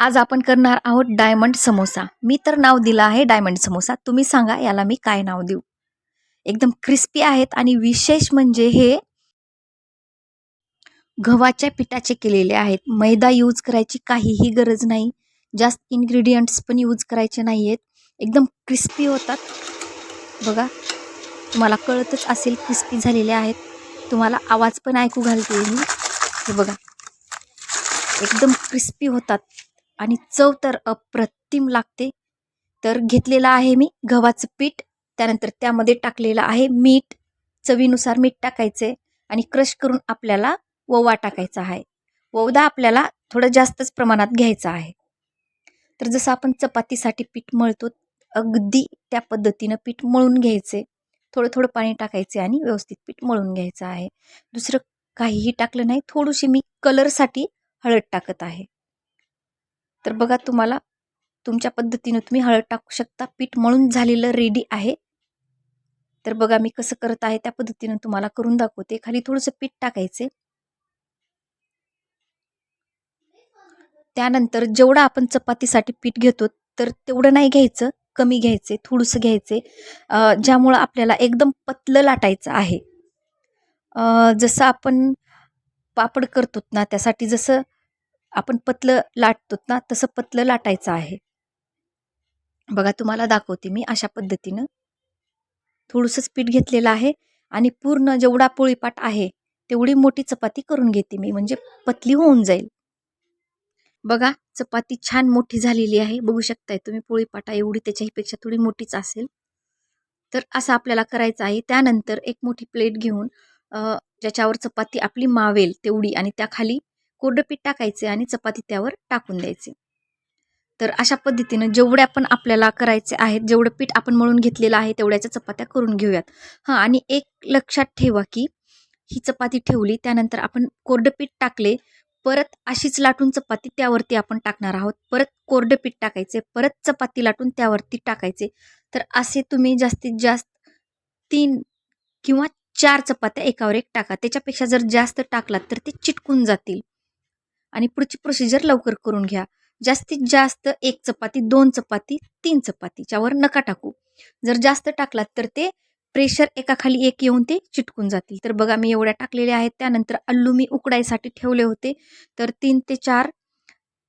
आज आपण करणार आहोत डायमंड समोसा. मी तर नाव दिलं आहे डायमंड समोसा. तुम्ही सांगा याला मी काय नाव देऊ? एकदम क्रिस्पी आहेत आणि विशेष म्हणजे हे गव्हाच्या पिठाचे केलेले आहेत. मैदा यूज करायची काहीही गरज नाही. जास्त इन्ग्रेडियंट्स पण यूज करायचे नाही आहेत. एकदम क्रिस्पी होतात. बघा, तुम्हाला कळतच असेल क्रिस्पी झालेले आहेत. तुम्हाला आवाज पण ऐकू घालते मी. हे बघा, एकदम क्रिस्पी होतात आणि चव तर अप्रतिम लागते. तर घेतलेलं आहे मी गव्हाचं पीठ, त्यानंतर त्यामध्ये टाकलेलं आहे मीठ, चवीनुसार मीठ टाकायचे आणि क्रश करून आपल्याला ओवा टाकायचा आहे. ओवा आपल्याला थोडं जास्तच प्रमाणात घ्यायचा आहे. तर जसं आपण चपातीसाठी पीठ मळतो अगदी त्या पद्धतीनं पीठ मळून घ्यायचे. थोडं थोडं पाणी टाकायचे आणि व्यवस्थित पीठ मळून घ्यायचं आहे. दुसरं काहीही टाकलं नाही. थोडीशी मी कलरसाठी हळद टाकत आहे. तर बघा, तुम्हाला तुमच्या पद्धतीनं तुम्ही हळद टाकू शकता. पीठ मळून झालेलं रेडी आहे. तर बघा मी कसं करत आहे त्या पद्धतीनं तुम्हाला करून दाखवते. खाली थोडंसं पीठ टाकायचे. त्यानंतर जेवढं आपण चपातीसाठी पीठ घेतो तर तेवढं नाही घ्यायचं, कमी घ्यायचे, थोडंसं घ्यायचे. ज्यामुळं आपल्याला एकदम पतलं लाटायचं आहे. जसं आपण पापड करतो ना, त्यासाठी जसं आपण पतलं लाटतो ना, तसं पतलं लाटायचं आहे. बघा तुम्हाला दाखवते मी अशा पद्धतीनं थोडंसंच पीठ घेतलेलं आहे आणि पूर्ण जेवढा पोळीपाट आहे तेवढी मोठी चपाती करून घेते मी, म्हणजे पतली होऊन जाईल. बघा, चपाती छान मोठी झालेली आहे. बघू शकताय तुम्ही, पोळीपाटा एवढी त्याच्यापेक्षा थोडी मोठीच असेल. तर असं आपल्याला करायचं आहे. त्यानंतर एक मोठी प्लेट घेऊन ज्याच्यावर चपाती आपली मावेल तेवढी आणि त्याखाली कोरडं पीठ टाकायचे आणि चपाती त्यावर टाकून द्यायचे. तर अशा पद्धतीनं जेवढ्या पण आपल्याला करायचे आहेत, जेवढं पीठ आपण मळून घेतलेलं आहे तेवढ्याच्या चपात्या करून घेऊयात. हां, आणि एक लक्षात ठेवा की ही चपाती ठेवली त्यानंतर आपण कोरडं पीठ टाकले, परत अशीच लाटून चपाती त्यावरती आपण टाकणार आहोत. परत कोरडं पीठ टाकायचे, परत चपाती लाटून त्यावरती टाकायचे. तर असे तुम्ही जास्तीत जास्त 3 किंवा 4 चपात्या एकावर एक टाका. त्याच्यापेक्षा जर जास्त टाकलात तर ते चिटकून जातील आणि पुढची प्रोसिजर लवकर करून घ्या. जास्तीत जास्त 1 चपाती, 2 चपाती, 3 चपातीच्यावर नका टाकू. जर जास्त टाकलात तर ते प्रेशर एकाखाली एक येऊन ते चिटकून जातील. तर बघा मी एवढ्या टाकलेल्या आहेत. त्यानंतर आलू मी उकडायसाठी ठेवले होते. तर 3 ते 4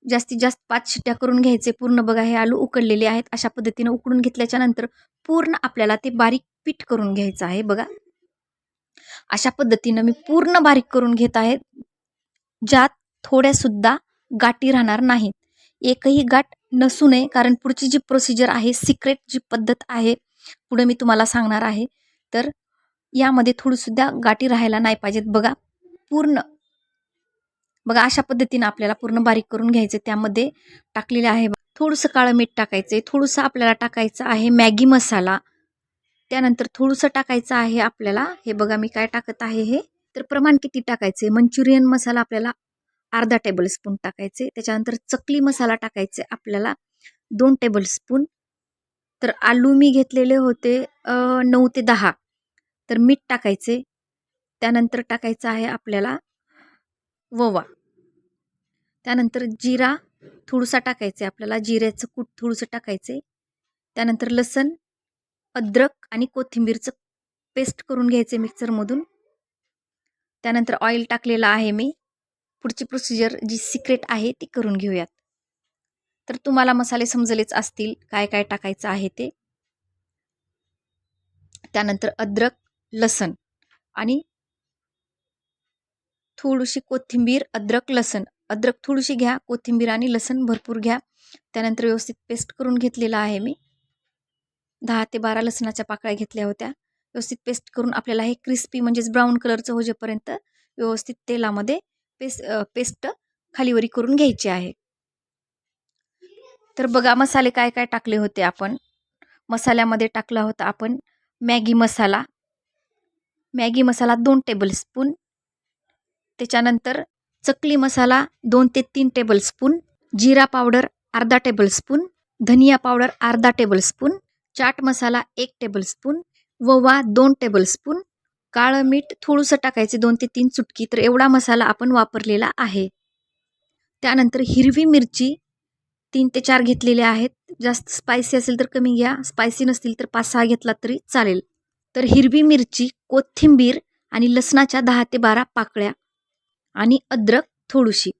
जास्तीत जास्त 5 शिट्ट्या करून घ्यायचे. पूर्ण बघा हे आलू उकडलेले आहेत. अशा पद्धतीनं उकडून घेतल्याच्या नंतर पूर्ण आपल्याला ते बारीक पीठ करून घ्यायचं आहे. बघा, अशा पद्धतीनं मी पूर्ण बारीक करून घेत आहे. ज्यात थोड्यासुद्धा गाठी राहणार नाहीत. एकही गाठ नसू नये, कारण पुढची जी प्रोसिजर आहे, सिक्रेट जी पद्धत आहे, पुढे मी तुम्हाला सांगणार आहे. तर यामध्ये थोडीसुद्धा गाठी राहायला नाही पाहिजेत. बघा पूर्ण, बघा अशा पद्धतीनं आपल्याला पूर्ण बारीक करून घ्यायचं. त्यामध्ये टाकलेलं आहे थोडंसं काळं मीठ टाकायचं आहे. थोडंसं आपल्याला टाकायचं आहे मॅगी मसाला. त्यानंतर थोडंसं टाकायचं आहे आपल्याला, हे बघा मी काय टाकत आहे हे. तर प्रमाण किती टाकायचे? मंचुरियन मसाला आपल्याला अर्धा टेबलस्पून टाकायचे. त्याच्यानंतर चकली मसाला टाकायचे आपल्याला 2 टेबलस्पून. तर आलू मी घेतलेले होते 9 ते 10. तर मीठ टाकायचे. त्यानंतर टाकायचं आहे आपल्याला ओवा. त्यानंतर जिरा थोडासा टाकायचे आपल्याला, जिऱ्याचं कूट थोडंसं टाकायचे. त्यानंतर लसण, अद्रक आणि कोथिंबीरचं पेस्ट करून घ्यायचे मिक्सरमधून. त्यानंतर ऑइल टाकलेलं आहे मी. पुढची प्रोसिजर जी सिक्रेट आहे ती करून घेऊयात. तर तुम्हाला मसाले समजलेच असतील काय काय टाकायचं आहे ते. त्यानंतर अद्रक, लसण आणि थोडीशी कोथिंबीर, अद्रक, लसण. अद्रक थोडीशी घ्या, कोथिंबीर आणि लसण भरपूर घ्या. त्यानंतर व्यवस्थित पेस्ट करून घेतलेला आहे मी. 10 ते 12 लसणाच्या पाकळ्या घेतल्या होत्या. व्यवस्थित पेस्ट करून आपल्याला हे क्रिस्पी म्हणजेच ब्राऊन कलरचं होजेपर्यंत व्यवस्थित तेलामध्ये पेस्ट खालीवरी करून घ्यायची आहे. तर बघा मसाले काय काय टाकले होते आपण. मसाल्यामध्ये टाकला होता आपण मॅगी मसाला. मॅगी मसाला 2 टेबलस्पून. त्याच्यानंतर चकली मसाला 2 ते 3 टेबलस्पून. जिरा पावडर अर्धा टेबलस्पून. धनिया पावडर अर्धा टेबलस्पून. चाट मसाला 1 टेबलस्पून. ओवा 2 टेबलस्पून. काळं मीठ थोडंसं टाकायचे 2 ते 3 चुटकी. तर एवढा मसाला आपण वापरलेला आहे. त्यानंतर हिरवी मिरची 3 ते 4 घेतलेले आहेत. जास्त स्पायसी असेल तर कमी घ्या, स्पायसी नसतील तर 5-6 घेतला तरी चालेल. तर हिरवी मिरची, कोथिंबीर आणि लसणाच्या 10 ते 12 पाकळ्या आणि अद्रक थोडीशी.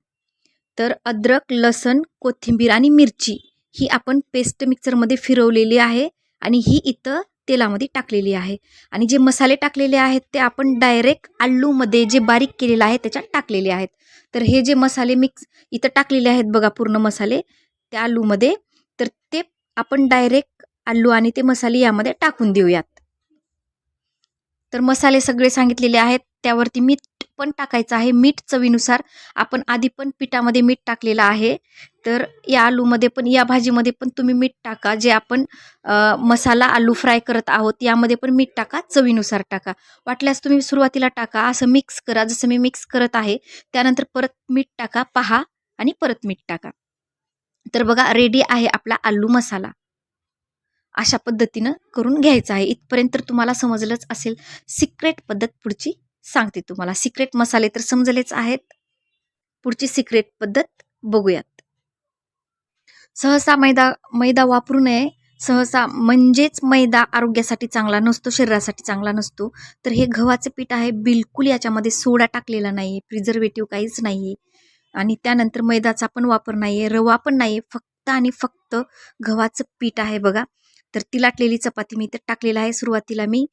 तर अद्रक, लसण, कोथिंबीर आणि मिरची ही आपण पेस्ट मिक्सरमध्ये फिरवलेली आहे आणि ही इथं तेलामध्ये टाकलेली आहे. आणि जे मसाले टाकलेले आहेत ते आपण डायरेक्ट आलूमध्ये जे बारीक केलेलं आहे त्याच्यात टाकलेले आहेत. तर हे जे मसाले मिक्स इथं टाकलेले आहेत बघा, पूर्ण मसाले त्या आलूमध्ये, तर ते आपण डायरेक्ट आलू आणि ते मसाले यामध्ये टाकून देऊयात. तर मसाले सगळे सांगितलेले आहेत. त्यावरती मीठ पण टाकायचं आहे. मीठ चवीनुसार. आपण आधी पण पिठामध्ये मीठ टाकलेलं आहे. तर या आलूमध्ये पण, या भाजीमध्ये पण तुम्ही मीठ टाका. जे आपण मसाला आलू फ्राय करत आहोत यामध्ये पण मीठ टाका, चवीनुसार टाका. वाटल्यास तुम्ही सुरुवातीला टाका. असं मिक्स करा. जसं मी मिक्स करत आहे त्यानंतर परत मीठ टाका, पहा आणि परत मीठ टाका. तर बघा, रेडी आहे आपला आलू मसाला. अशा पद्धतीनं करून घ्यायचं आहे. इथपर्यंत तर तुम्हाला समजलंच असेल. सिक्रेट पद्धत पुढची सांगते तुम्हाला. सिक्रेट मसाले तर समजलेच आहेत. पुढची सिक्रेट पद्धत बघूयात. सहसा मैदा मैदा वापरू नये. सहसा म्हणजेच मैदा आरोग्यासाठी चांगला नसतो, शरीरासाठी चांगला नसतो. तर हे गव्हाचं पीठ आहे. बिलकुल याच्यामध्ये सोडा टाकलेला नाही, प्रिझर्वेटिव्ह काहीच नाही आणि त्यानंतर मैदाचा पण वापर नाही आहे, रवा पण नाही आहे. फक्त आणि फक्त गव्हाचं पीठ आहे बघा. तर ती लाटलेली चपाती मी इथं टाकलेलं आहे. सुरुवातीला मी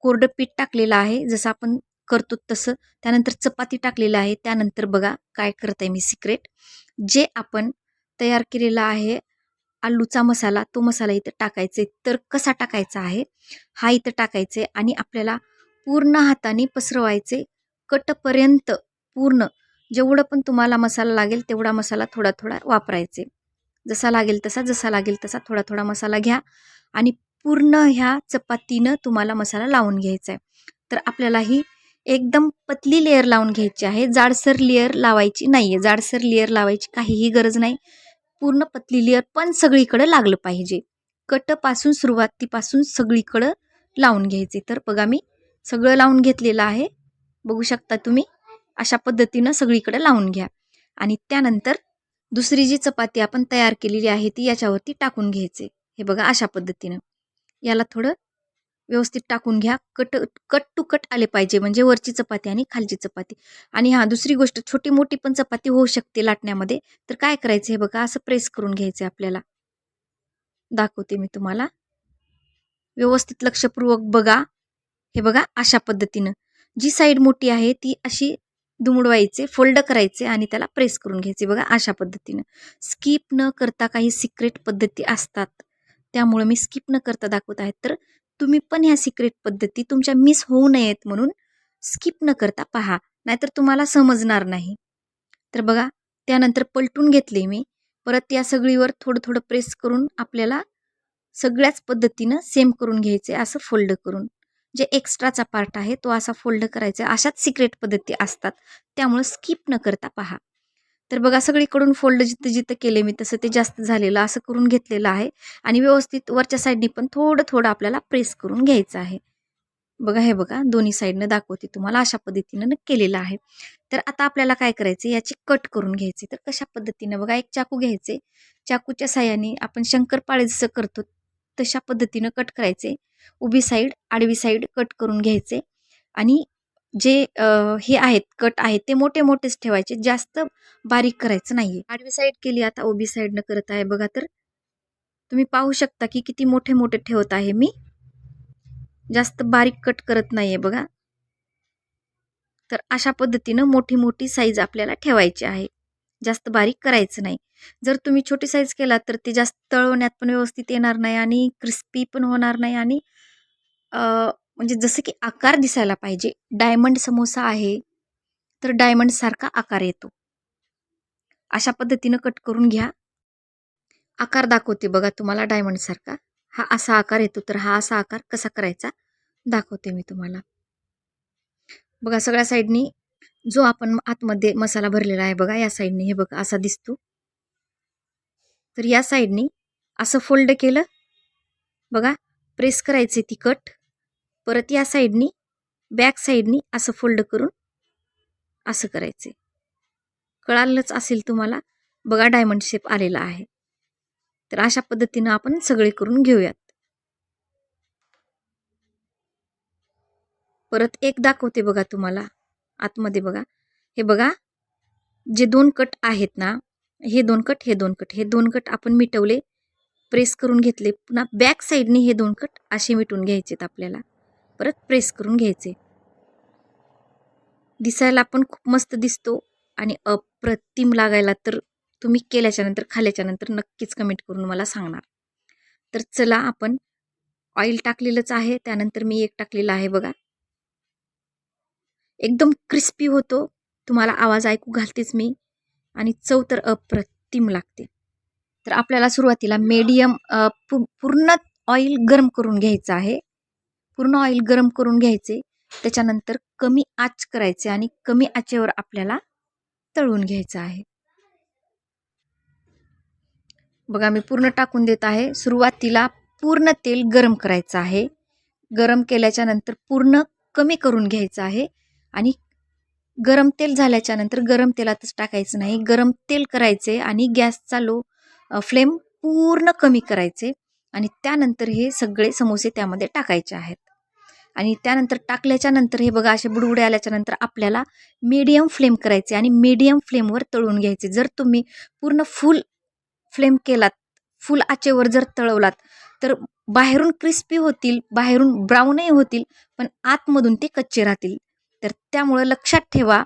कोरडं पीठ टाकलेलं आहे, जसं आपण करतो तसं. त्यानंतर चपाती टाकलेलं आहे. त्यानंतर बघा काय करत आहे मी सिक्रेट. जे आपण तयार केलेला आहे आलूचा मसाला, तो मसाला इथं टाकायचा आहे. तर कसा टाकायचा आहे, हा इथं टाकायचा आहे आणि आपल्याला पूर्ण हाताने पसरवायचे कटपर्यंत. पूर्ण जेवढं पण तुम्हाला मसाला लागेल तेवढा मसाला थोडा थोडा वापरायचे. जसा लागेल तसा, जसा लागेल तसा थोडा थोडा मसाला घ्या आणि पूर्ण ह्या चपातीनं तुम्हाला मसाला लावून घ्यायचा आहे. तर आपल्याला ही एकदम पतली लेयर लावून घ्यायची आहे. जाडसर लेयर लावायची नाही आहे. जाडसर लेयर लावायची काहीही गरज नाही. पूर्ण पतली लेयर पण सगळीकडं लागलं पाहिजे. कटपासून, सुरुवातीपासून सगळीकडं लावून घ्यायचे. तर बघा मी सगळं लावून घेतलेलं आहे. बघू शकता तुम्ही. अशा पद्धतीनं सगळीकडे लावून घ्या आणि त्यानंतर दुसरी जी चपाती आपण तयार केलेली आहे ती याच्यावरती टाकून घ्यायचे. हे बघा अशा पद्धतीनं. याला थोडं व्यवस्थित टाकून घ्या. कट टू कट आले पाहिजे, म्हणजे वरची चपाती आणि खालची चपाती. आणि हां, दुसरी गोष्ट, छोटी मोठी पण चपाती होऊ शकते लाटण्यामध्ये. तर काय करायचं, हे बघा असं प्रेस करून घ्यायचं आपल्याला. दाखवते मी तुम्हाला. व्यवस्थित लक्षपूर्वक बघा. हे बघा अशा पद्धतीनं. जी साईड मोठी आहे ती अशी दुमडवायचे, फोल्ड करायचे आणि त्याला प्रेस करून घ्यायचे. बघा अशा पद्धतीनं. स्किप न करता काही सिक्रेट पद्धती असतात. त्यामुळे मी स्किप न करता दाखवत आहे. तर तुम्ही पण ह्या सिक्रेट पद्धती तुमच्या मिस होऊ नयेत म्हणून स्किप न करता पहा. नाहीतर तुम्हाला समजणार नाही. तर बघा त्यानंतर पलटून घेतले मी. परत या सगळीवर थोडं थोडं प्रेस करून आपल्याला सगळ्याच पद्धतीनं सेम करून घ्यायचे, असं फोल्ड करून. जे एक्स्ट्राचा पार्ट आहे तो असा फोल्ड करायचा. अशाच सिक्रेट पद्धती असतात. त्यामुळे स्किप न करता पहा. तर बघा सगळीकडून फोल्ड जिथं जिथं केले मी तसं ते जास्त झालेलं असं करून घेतलेलं आहे आणि व्यवस्थित वरच्या साईडनी पण थोडं थोडं आपल्याला प्रेस करून घ्यायचं आहे. बघा हे बघा दोन्ही साईडनं दाखवते तुम्हाला, अशा पद्धतीनं केलेलं आहे. तर आता आपल्याला काय करायचं, याची कट करून घ्यायचे. तर कशा पद्धतीनं बघा, एक चाकू घ्यायचे. चाकूच्या साहाय्याने आपण शंकरपाळे जसं करतो तशा पद्धतीनं कट करायचे. उभी साईड, आडवी साईड कट करून घ्यायचे आणि जे हे आहेत कट आहेत ते मोठे मोठेच ठेवायचे, जास्त बारीक करायचं नाहीये. आडवी साईड केली, आता उभी साईडनं करत आहे बघा. तर तुम्ही पाहू शकता की किती मोठे मोठे ठेवत आहे मी, जास्त बारीक कट करत नाहीये बघा. तर अशा पद्धतीनं मोठी मोठी साईज आपल्याला ठेवायची आहे, जास्त बारीक करायचं नाही. जर तुम्ही छोटी साईज केला तर ते जास्त तळवण्यात पण व्यवस्थित येणार नाही आणि क्रिस्पी पण होणार नाही आणि म्हणजे जसं की आकार दिसायला पाहिजे. डायमंड समोसा आहे तर डायमंडसारखा आकार येतो. अशा पद्धतीनं कट करून घ्या. आकार दाखवते बघा तुम्हाला डायमंडसारखा. हा असा आकार येतो, तर हा असा आकार कसा करायचा दाखवते मी तुम्हाला. बघा सगळ्या साईडनी जो आपण आतमध्ये मसाला भरलेला आहे बघा, या साईडनी हे बघा असा दिसतो. तर या साईडनी असं फोल्ड केलं बघा, प्रेस करायचे ती कट. परत या साईडनी, बॅक साईडनी असं फोल्ड करून असं करायचे. कळालंच असेल तुम्हाला. बघा डायमंड शेप आलेला आहे. तर अशा पद्धतीनं आपण सगळे करून घेऊयात. परत एक दाखवते बघा तुम्हाला आतमध्ये बघा. हे बघा जे 2 कट आहेत ना, हे 2 कट, हे 2 कट, हे 2 कट आपण मिटवले, प्रेस करून घेतले. पुन्हा बॅक साईडनी हे 2 कट असे मिटून घ्यायचेत आपल्याला. परत प्रेस करून घ्यायचे. दिसायला पण खूप मस्त दिसतो आणि अप्रतिम लागायला तर तुम्ही केल्याच्या नंतर खाल्ल्याच्या नंतर नक्कीच कमेंट करून मला सांगणार. तर चला आपण ऑइल टाकलेलंच आहे. त्यानंतर मी एक टाकलेला आहे बघा. एकदम क्रिस्पी होतो. तुम्हाला आवाज ऐकू घालतेच मी आणि चव तर अप्रतिम लागते. तर आपल्याला सुरुवातीला मीडियम पूर्ण ऑइल गरम करून घ्यायचं आहे. पूर्ण ऑइल गरम करून घ्यायचे. त्याच्यानंतर कमी आच करायचे आणि कमी आचेवर आपल्याला तळून घ्यायचं आहे. बघा मी पूर्ण टाकून देत आहे. सुरुवातीला पूर्ण तेल गरम करायचं आहे. गरम केल्याच्या नंतर पूर्ण कमी करून घ्यायचं आहे आणि गरम तेल झाल्याच्या नंतर गरम तेलातच टाकायचं नाही. गरम तेल करायचे आणि गॅसचा फ्लेम पूर्ण कमी करायचे आणि त्यानंतर हे सगळे समोसे त्यामध्ये टाकायचे आहेत. आणि त्यानंतर टाकल्याच्या नंतर हे बघा असे बुडबुडे आल्याच्या नंतर आपल्याला मीडियम फ्लेम करायचे आणि मीडियम फ्लेमवर तळून घ्यायचे. जर तुम्ही पूर्ण फुल फ्लेम केलात, फुल आचेवर जर तळवलात तर बाहेरून क्रिस्पी होतील, बाहेरून ब्राऊनही होतील, पण आतमधून ते कच्चे राहतील. तर त्यामुळं लक्षात ठेवा,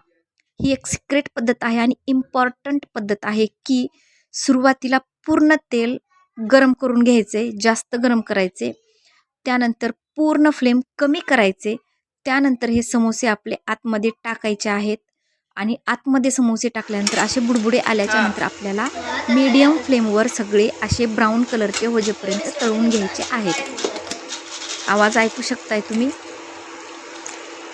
ही एक सिक्रेट पद्धत आहे आणि इम्पॉर्टंट पद्धत आहे की सुरुवातीला पूर्ण तेल गरम करून घ्यायचे, जास्त गरम करायचे. त्यानंतर पूर्ण फ्लेम कमी करायचे. त्यानंतर हे समोसे आपले आतमध्ये टाकायचे आहेत आणि आतमध्ये समोसे टाकल्यानंतर असे बुडबुडे आल्याच्या नंतर आपल्याला मीडियम फ्लेमवर सगळे असे ब्राऊन कलरचे होजेपर्यंत तळून घ्यायचे आहेत. आवाज ऐकू शकताय तुम्ही.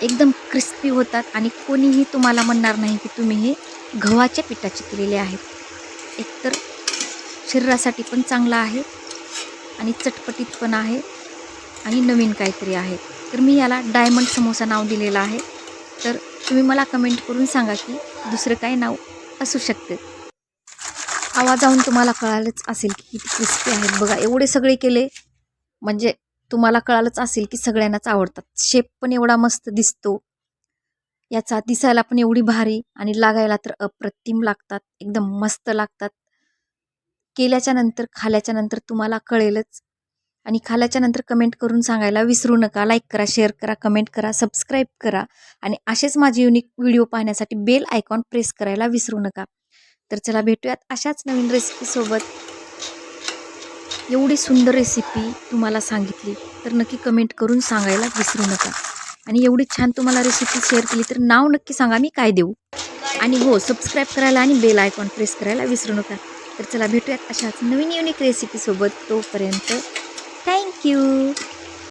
एकदम क्रिस्पी होतात आणि कोणीही तुम्हाला म्हणणार नाही की तुम्ही हे गव्हाच्या पिठाचे केलेले आहेत. एकतर शरीरासाठी पण चांगला आहे आणि चटपटीत पण आहे आणि नवीन काहीतरी आहे. तर मी याला डायमंड समोसा नाव दिलेलं आहे. तर तुम्ही मला कमेंट करून सांगा की दुसरं काय नाव असू शकते. आवाजावरून तुम्हाला कळालंच असेल की किती क्रिस्पी आहेत. बघा एवढे सगळे केले म्हणजे तुम्हाला कळालंच असेल की सगळ्यांनाच आवडतात. शेप पण एवढा मस्त दिसतो याचा, दिसायला पण एवढी भारी आणि लागायला तर अप्रतिम लागतात. एकदम मस्त लागतात. केल्याच्या नंतर खाल्याच्या नंतर तुम्हाला कळेलच आणि खाल्याच्या नंतर कमेंट करून सांगायला विसरू नका. लाईक करा, शेअर करा, कमेंट करा, सबस्क्राईब करा आणि असेच माझे युनिक व्हिडिओ पाहण्यासाठी बेल आयकॉन प्रेस करायला विसरू नका. तर चला भेटूयात अशाच नवीन रेसिपीसोबत. एवढी सुंदर रेसिपी तुम्हाला सांगितली तर नक्की कमेंट करून सांगायला विसरू नका. आणि एवढी छान तुम्हाला रेसिपी शेअर केली तर नाव नक्की सांगा, मी काय देऊ. आणि हो, सबस्क्राईब करायला आणि बेल आयकॉन प्रेस करायला विसरू नका. तर चला भेटूयात अशाच नवीन युनिक रेसिपीसोबत. तोपर्यंत थँक्यू.